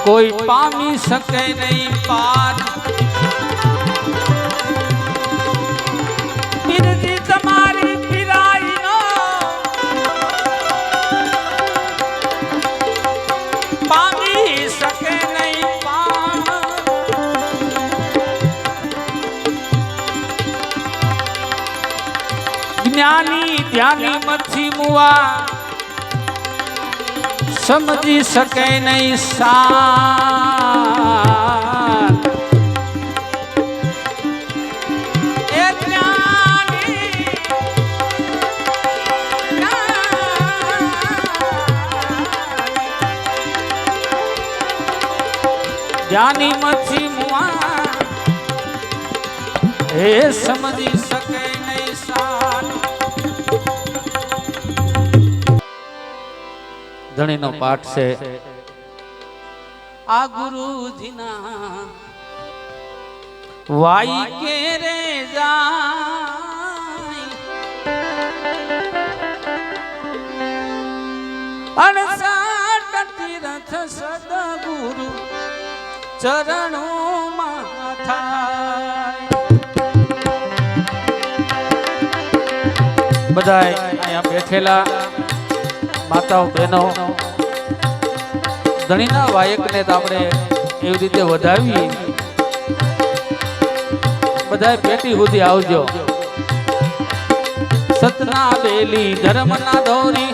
કોઈ પામી શકે નહીં પાર પીરજી તમારી પીરાઈ નો પામી શકે નહીં પાર જ્ઞાની ધ્યાની મથી મુવા સમજી શકે નહીં સાર એ જ્ઞાની મથી મુઆ એ સમજી શકે નહીં સાર ધણીનો પાઠ છે આ ગુરુજીના વાઈ કે રે જાય અણસાટ તીર્થ સદગુરુ ચરણોમાં થાય બધાય અહીંયા બેઠેલા માતાઓ બહેનો ધણીના વાયકને તો આપણે એવી રીતે વધાવી બધાય પેટી સુધી આવજો સતના બેલી ધર્મના દોરી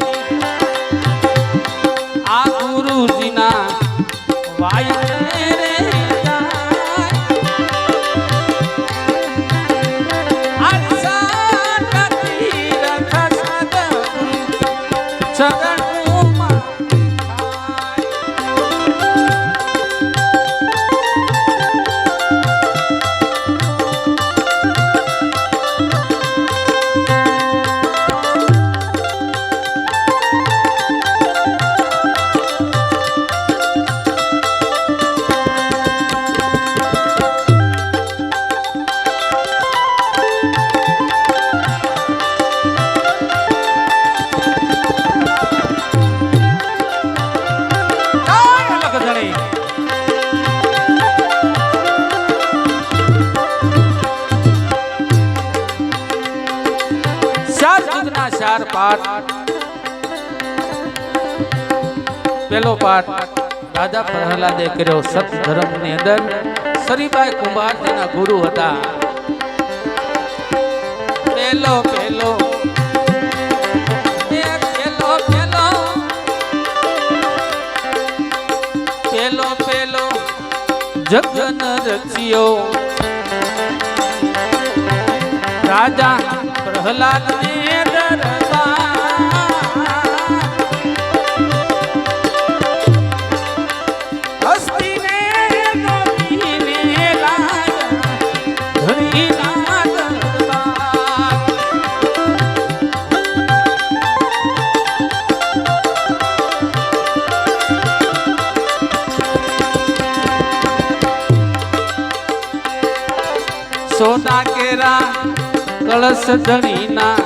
આ ગુરુજીના વાયકને રે ચાર પાઠ પેલો પાઠ રાજા પ્રહલાદે કર્યો સત ધર્મ ની અંદર સરીબાઈ કુંભાર તેના ગુરુ હતા પેલો પેલો પેલો પેલો જગન રચ્યો રાજા પ્રહલાદ ને સોના કેરા કળશ ધણીના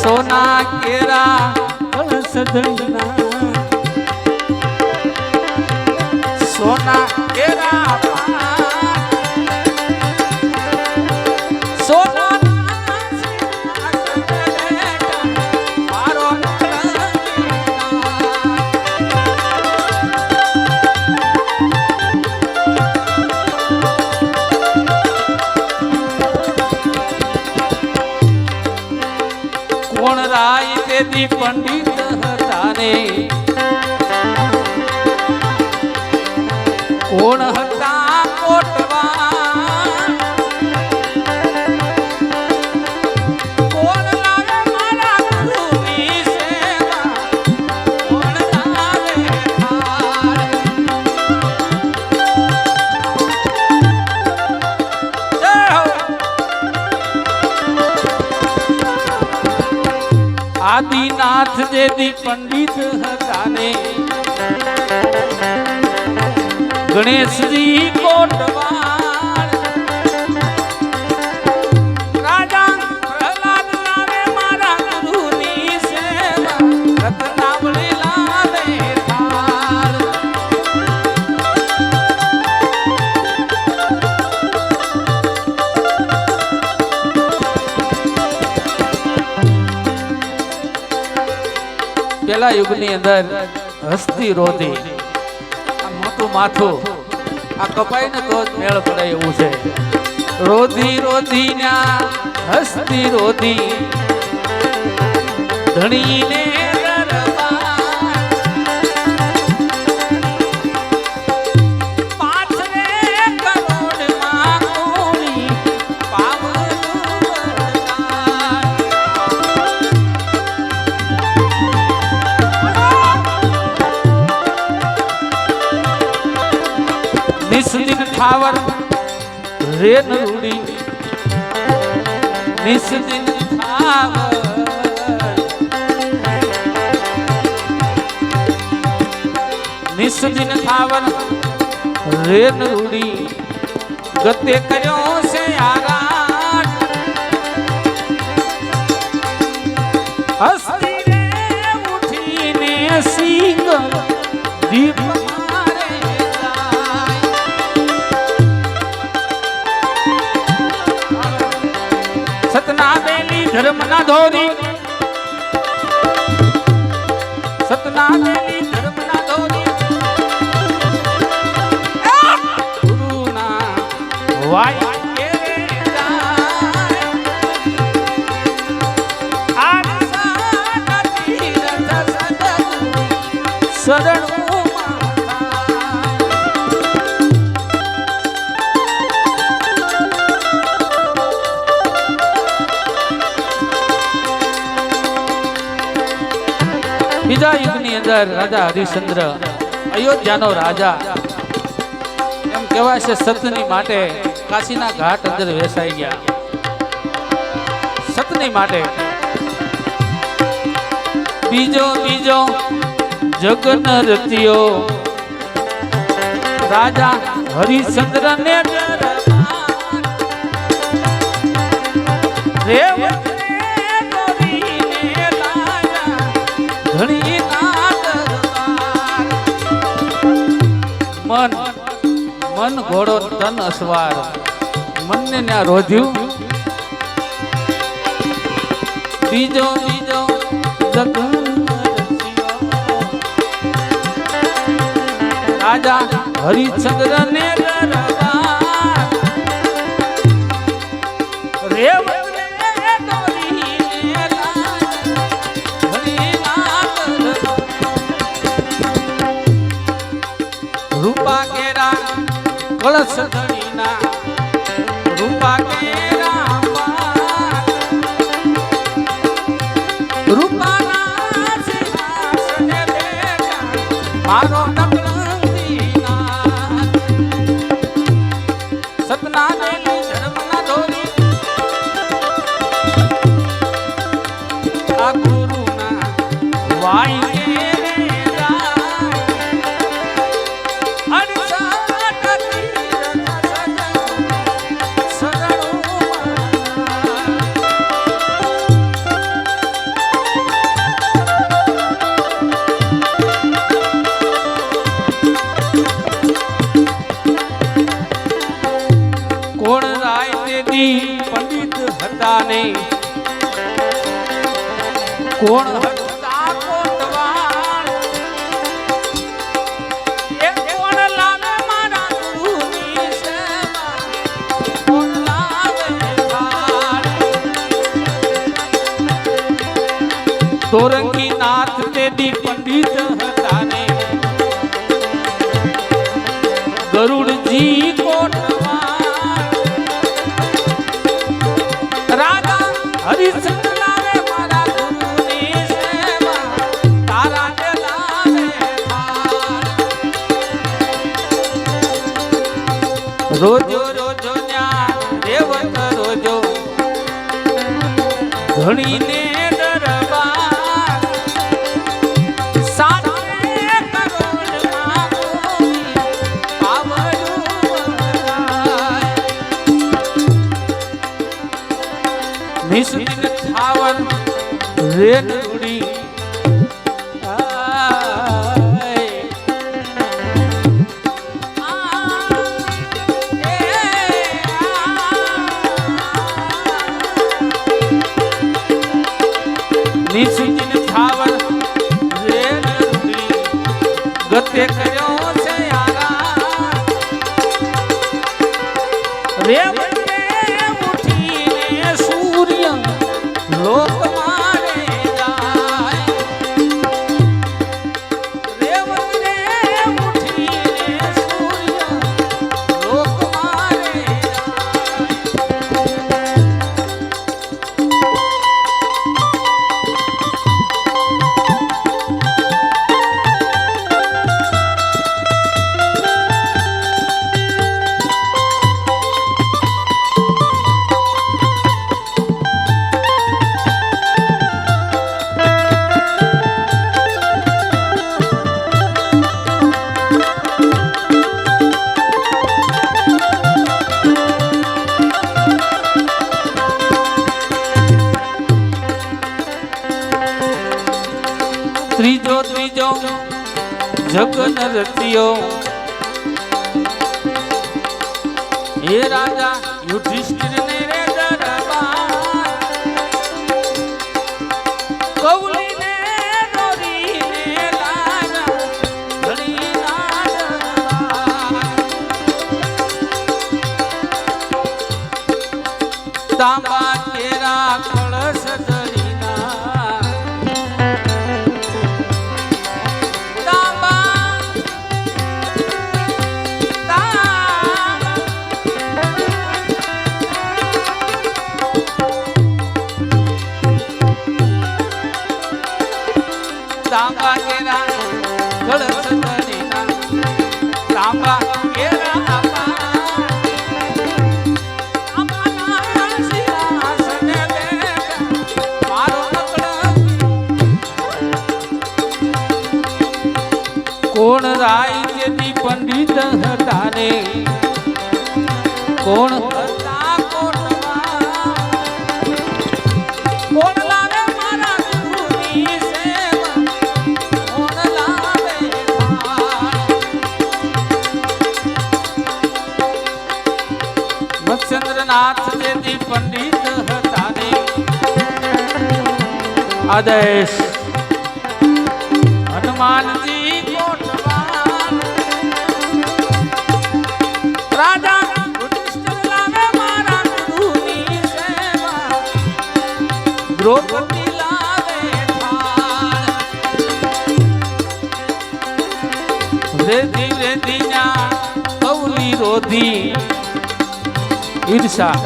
સોના કેરા કળશ ધણીના સોના કેરા પંડિત હતા ને કોણ હતા કોટવા કોણ લાવે મારા ગુરુની સેવા કોણ લાવે આદિનાથ જેદી પંડિત હતા ને ગણેશજી કોટવાળ રાજા પ્રહલાદ નામે મારા ગુરુની સેવા રત્નાવળી પેલા યુગની અંદર હસ્તી રોધી આ મોટું માથું આ કપાઈ ને તો જ મેળ પડે એવું છે. રોધી રોધી ના હસ્તી રોધી ધણીને નિસ્દિન ઠાવર રેન રૂડી નિસ્દિન ઠાવર નિસ્દિન ઠાવર રેન રૂડી ગતે કર્યો છે આરાટ હસ્તી રે ઉઠીને સિંગ દીપ ધર્મ ના ધોરી સતના દેલી ધર્મ ના ધોરી ગુરુ ના વાય કે જાય આસા નદી રથ સદન બીજા યુગની અંદર રાજા હરિશ્ચંદ્ર અયોધ્યાનો રાજા એમ કહેવાય છે સતની માટે કાશીના ઘાટ અંદર વેસાઈ ગયા. સતની માટે બીજો બીજો જગન રત્યો રાજા હરિશ્ચંદ્ર ને મન મન ઘોડો તન અસવાર મનને ન્યા રોધ્યું. બીજો બીજો રાજા હરિશ્ચંદ્ર ને રૂપા કેરા કળશ ધણીના રૂપા કેરા રૂપાના સિંહાસને બેઠા મારો નકલંદીના સતના દેલી ધર્મના ધોરી આ ગુરુના વાય પંડિત હતા ને કોણ હતા કોટવાળ એ કોણ લાવે મારા ગુરુની સેવા કોણ લાવે થાળ તોરંગી નાથ તેદી પંડિત હતા ને ગરુડજી હરિશ્ચંદ્ર લાવે મારા ગુરુની સેવા તારા ને લાવે રોજો રોજો ન્યા દેવત રોજો ધણીને દરબાર સાચે કરોડમાં પાવલું નિસ્દિન ઠાવર રેન રૂડી નિસ્દિન ઠાવર ગતે કર્યો છે યારા રેવ ઉઠીને સૂર્ય લોક મારે જાય રેવ ઉઠીને સૂર્ય લોક મારે ત્રીજો ત્રીજો જગન રચ્યો હે રાજા યુધિષ્ઠિર ને રે દરબાર કૌલી ને દોરી ને લારા ઘણી ના દરબાર તાંબા કેરા કળશ તાંબા કેરા કળશ ધરીના તાંબા કેરા તાંબાના સિંહાસને બેઠા મારો કોણ રાજ્યની પંડિત હતા ને કોણ હતા કોટમાં કોણ લાવે મારા ગુરુની સેવા કોણ લાવે મત્સ્યેન્દ્રનાથ જેથી પંડિત હતા ને આદેશ હનુમાનજી કોટવાલ રાજા યુધિષ્ઠિર લાવે મારા ગુરુની સેવા દ્રૌપદી લાવે થાળ રેધી રેધીના કૌલી રોધી ઈર્ષા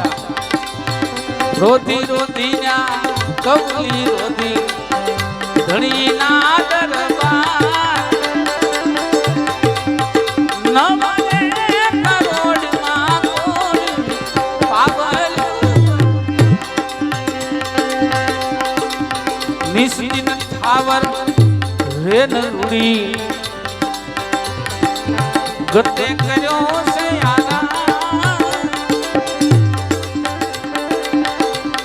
રોધી રોધીના કૌલી રોધી ધણીના દરબાર ન મળે કરોડમાં કોડ પાગલ નિશ્ચિત થાવર રેન રૂડી ગતે કર્યો છે યારા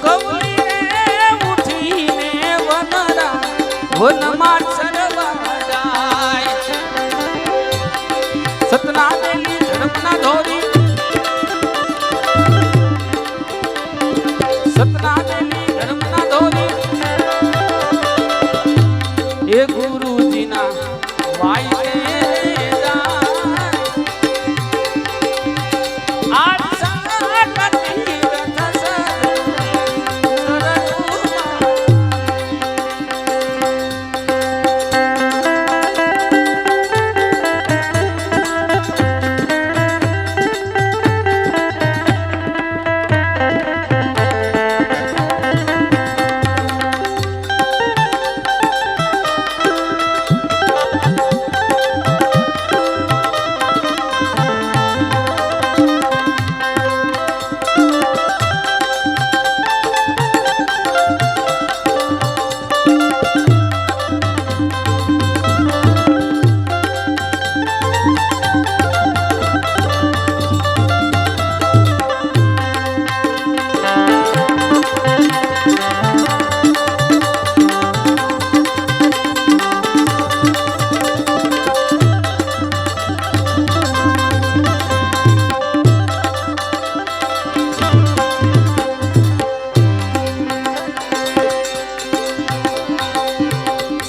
કૌલી રે ઉઠીને વનરા વનમાં સરવા જાય સતના દેલી ધર્મના ધોરી સતના દેલી ધર્મના ધોરી એ ગુરુજીના વાઈ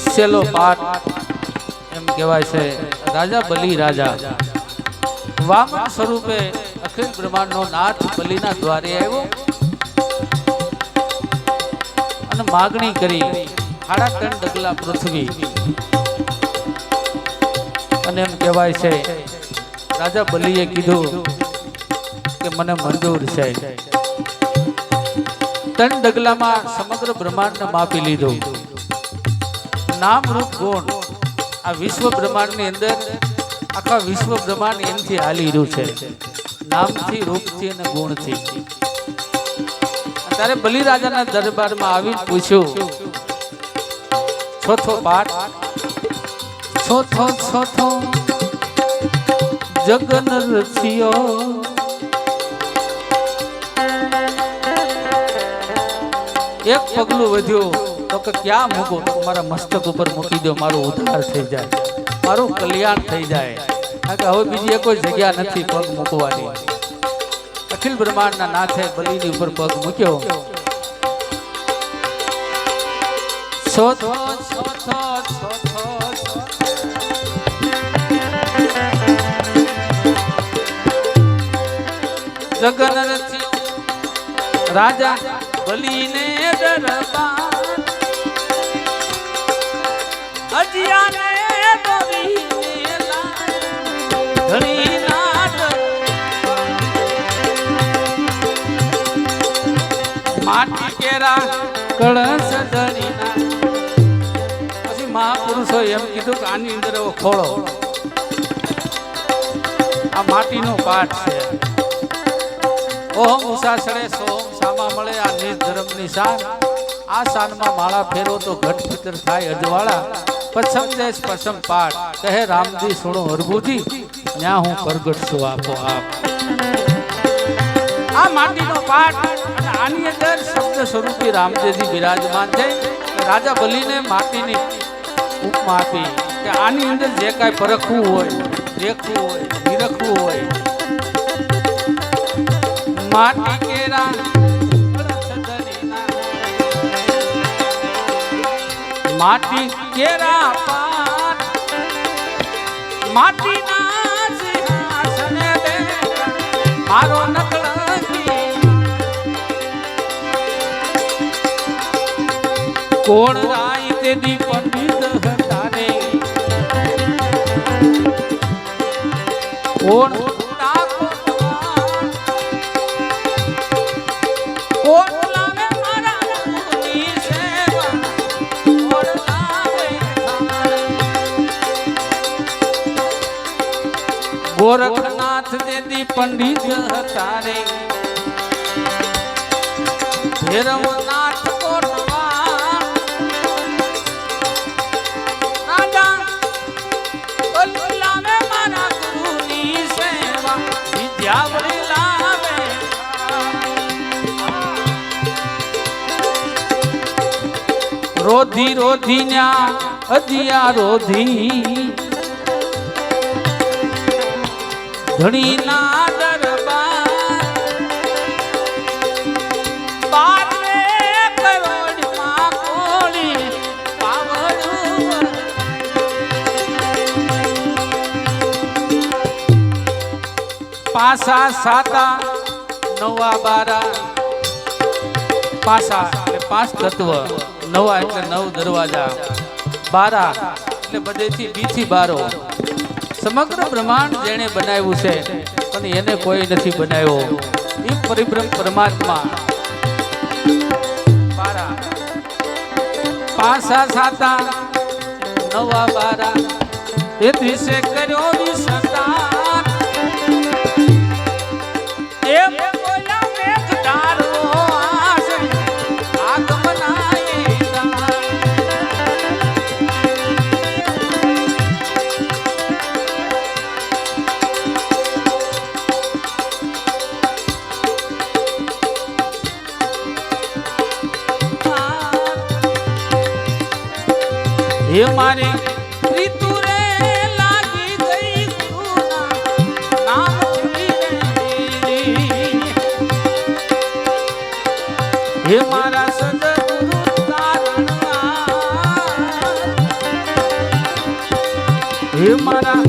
છેલ્લો પાઠ એમ કહેવાય છે રાજા બલિ રાજા વામન સ્વરૂપે અખિલ બ્રહ્માંડનો નાથ બલિના દ્વારે આવ્યો અને માગણી કરી 3.5 ડગલા પૃથ્વી. અને એમ કહેવાય છે રાજા બલિએ કીધું કે મને મંજૂર છે. 3 ડગલામાં સમગ્ર બ્રહ્માંડને માપી લીધું. નામ રૂપ ગુણ આ વિશ્વ બ્રહ્માંડની અંદર આખા વિશ્વ બ્રહ્માંડ એમથી હાલી રહ્યું છે, નામથી, રૂપથી અને ગુણથી. ત્યારે બલિ રાજાના દરબારમાં આવીને પૂછ્યું, ચોથો પાઠ, ચોથો જગન રચ્યો, એક પગલું વધ્યું તો કે ક્યાં મૂકો? તો મારા મસ્તક ઉપર મૂકી દો, મારો ઉદ્ધાર થઈ જાય, મારું કલ્યાણ થઈ જાય. કારણ કે હવે બીજી કોઈ જગ્યા નથી પગ મૂકવાની. અખિલ બ્રહ્માંડના નાથે બલિની ઉપર પગ મૂક્યો. ચોથો જગન રચ્યો, રાજા બલિને દરબાર, અજિયાને દોરીને ધણી નાટ, માટી કેરા કળશ ધરીના. પછી મહાપુરુષો એમ કીધું કે આની અંદર એવો ખોળો, આ માટીનો પાઠ છે. ઓહમ ઉષાસળે સોમ સામા મળે, આ નિજ ધર્મની શાન. આ શાનમાં માળા ફેરો તો ઘટ ભીતર થાય અજવાળા. પછમ દેશ પછમ પાઠ, કહે રામજી સુણો હરભુજી, ન્યા હું પ્રગટ છું આપો આપ. આ માટીનો પાઠ અને આની અંદર શબ્દ સ્વરૂપી રામજીજી બિરાજમાન છે. રાજા બલિને માટીની ઉપમા આપી કે આની અંદર જે કાંઈ પરખવું હોય, દેખવું હોય, નિરખવું હોય, માટી કેરા માટી કેરા પાટ, માટીના સિંહાસને બેઠા મારો નકળંકી. કોણ રાય તેદી પંડિત હતા રે, કોણ ગોરખનાથ દેદી પંડિત હતા રે, ભૈરવનાથ કોટવા, રાજા બલિ લાવે મારા ગુરુની સેવા, વિદ્યાવળી લાવે. રોધી રોધી ન્યા અજિયા રોધી, ધણીના દરબાર, 12 કરોડમાં કોળી પાવડું. પાસા સાતા નવા બારા, પાસા એટલે 5 તત્વ, નવા એટલે 9 દરવાજા, બારા એટલે બધેથી બીથી બારો. સમગ્ર બ્રહ્માંડ જેણે બનાવ્યું છે અને એને કોઈ નથી બનાવ્યો, એ પરિબ્રહ્મ પરમાત્મા. બારા, પાસા સાતા નવા બારા, એ દિવસે કર્યો વિસતાર. એમ બોલા મેઘધાર આશે આગમનાય. હે મારી રીતુ રે લાગી ગઈ ગુરુના નામથી રે, હે મારા સદગુરુ તારણવા, હે મારા